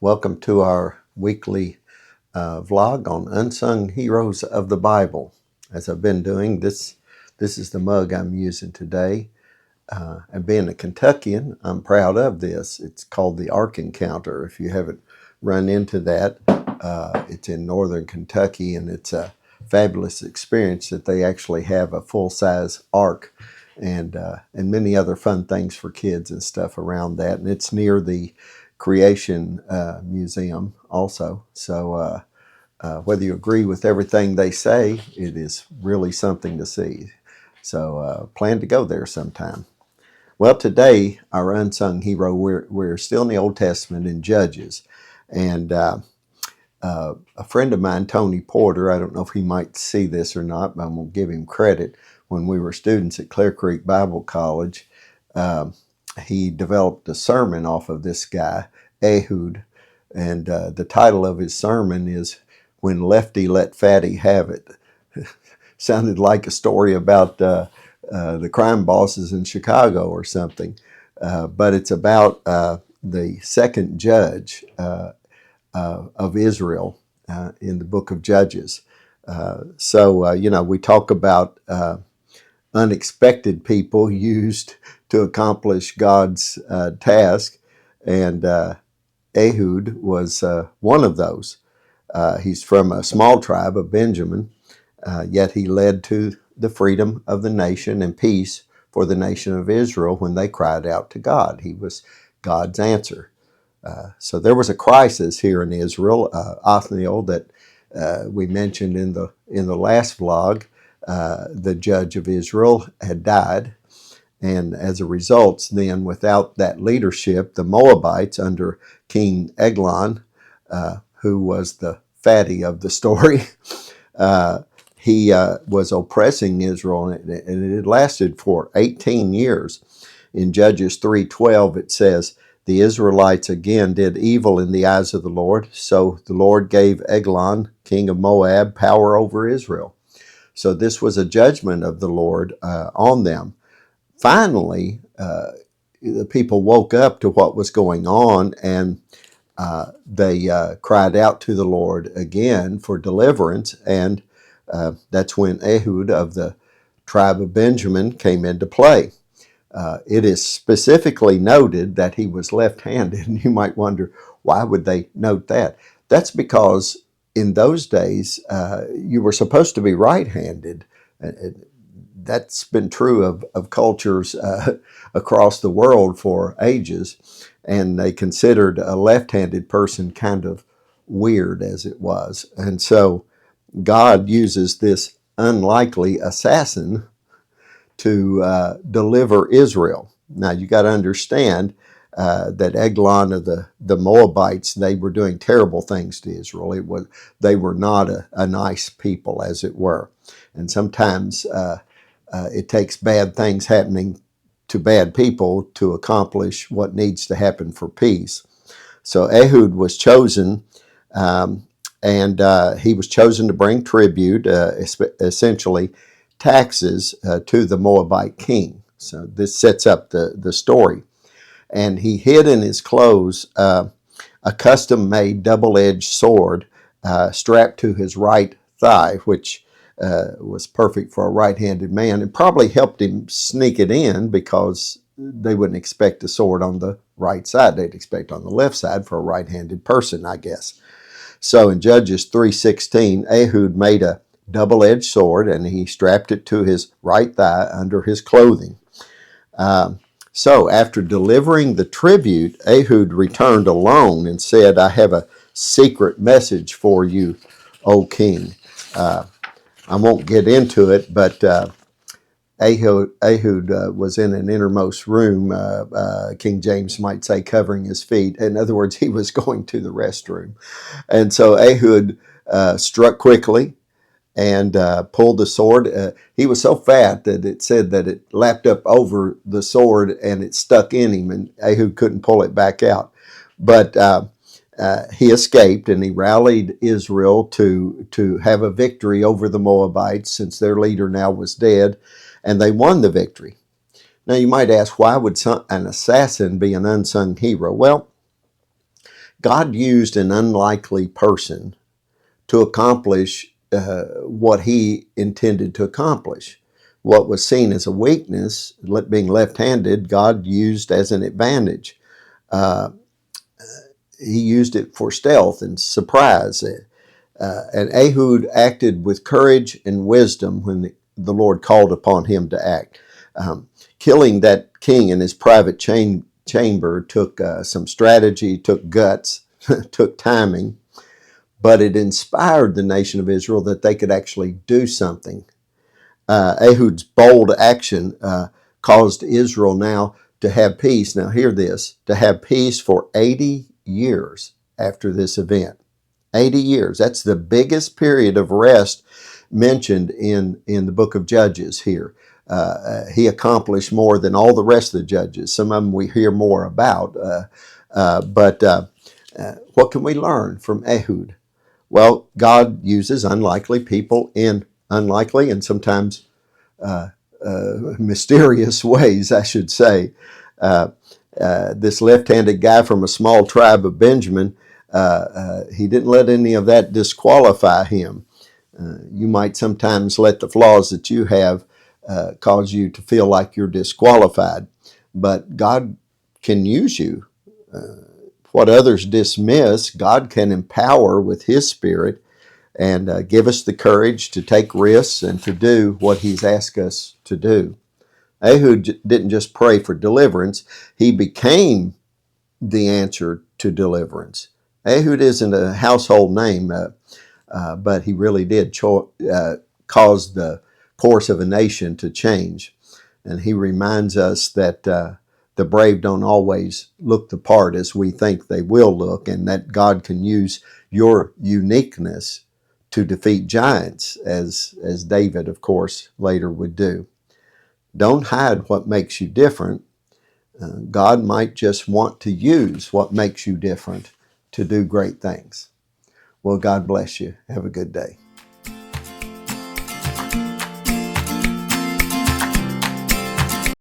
Welcome to our weekly vlog on Unsung Heroes of the Bible. As I've been doing, this is the mug I'm using today. And being a Kentuckian, I'm proud of this. It's called the Ark Encounter. If you haven't run into that, it's in northern Kentucky, and it's a fabulous experience that they actually have a full-size ark and many other fun things for kids and stuff around that. And it's near the Creation Museum also. So whether you agree with everything they say, it is really something to see. So plan to go there sometime. Well, today, our unsung hero, we're still in the Old Testament in Judges. And a friend of mine, Tony Porter, I don't know if he might see this or not, but I'm going to give him credit. When we were students at Clear Creek Bible College, he developed a sermon off of this guy, Ehud. And the title of his sermon is When Lefty Let Fatty Have It. Sounded like a story about the crime bosses in Chicago or something. But it's about the second judge of Israel in the book of Judges. We talk about unexpected people used to accomplish God's task, and Ehud was one of those. He's from a small tribe of Benjamin, yet he led to the freedom of the nation and peace for the nation of Israel when they cried out to God. He was God's answer. So there was a crisis here in Israel. Othniel, that we mentioned in the last vlog, the judge of Israel, had died. And as a result, then without that leadership, the Moabites under King Eglon, who was the fatty of the story, he was oppressing Israel, and it had lasted for 18 years. In Judges 3:12, it says, the Israelites again did evil in the eyes of the Lord, so the Lord gave Eglon, king of Moab, power over Israel. So this was a judgment of the Lord on them. Finally, the people woke up to what was going on, and they cried out to the Lord again for deliverance, and that's when Ehud of the tribe of Benjamin came into play. It is specifically noted that he was left-handed, and you might wonder, why would they note that? That's because in those days, you were supposed to be right-handed. That's been true of cultures across the world for ages, and they considered a left-handed person kind of weird, as it was. And so God uses this unlikely assassin to deliver Israel. Now, you got to understand that Eglon of the Moabites, they were doing terrible things to Israel. They were not a nice people, as it were. And sometimes it takes bad things happening to bad people to accomplish what needs to happen for peace. So Ehud was chosen, and he was chosen to bring tribute, essentially taxes, to the Moabite king. So this sets up the story. And he hid in his clothes a custom-made double-edged sword strapped to his right thigh, which was perfect for a right-handed man, and probably helped him sneak it in because they wouldn't expect a sword on the right side. They'd expect on the left side for a right-handed person, I guess. So in Judges 3:16, Ehud made a double-edged sword, and he strapped it to his right thigh under his clothing. So after delivering the tribute, Ehud returned alone and said, I have a secret message for you, O king. I won't get into it, but Ehud was in an innermost room, King James might say, covering his feet. In other words, he was going to the restroom. And so Ehud struck quickly and pulled the sword. He was so fat that it said that it lapped up over the sword and it stuck in him, and Ehud couldn't pull it back out. But he escaped, and he rallied Israel to have a victory over the Moabites, since their leader now was dead, and they won the victory. Now you might ask, why would an assassin be an unsung hero? Well, God used an unlikely person to accomplish what he intended to accomplish. What was seen as a weakness, being left-handed, God used as an advantage. Uh, he used it for stealth and surprise. And Ehud acted with courage and wisdom when the Lord called upon him to act. Killing that king in his private chamber took some strategy, took guts, took timing, but it inspired the nation of Israel that they could actually do something. Ehud's bold action caused Israel now to have peace. Now, hear this, to have peace for 80 years after this event. 80 years. That's the biggest period of rest mentioned in the book of Judges here. He accomplished more than all the rest of the judges. Some of them we hear more about. But what can we learn from Ehud? Well, God uses unlikely people in unlikely and sometimes mysterious ways, I should say. This left-handed guy from a small tribe of Benjamin, he didn't let any of that disqualify him. You might sometimes let the flaws that you have cause you to feel like you're disqualified, but God can use you. What others dismiss, God can empower with His Spirit and give us the courage to take risks and to do what He's asked us to do. Ehud didn't just pray for deliverance, he became the answer to deliverance. Ehud isn't a household name, but he really did cause the course of a nation to change. And he reminds us that the brave don't always look the part as we think they will look, and that God can use your uniqueness to defeat giants, as David, of course, later would do. Don't hide what makes you different. God might just want to use what makes you different to do great things. Well, God bless you. Have a good day.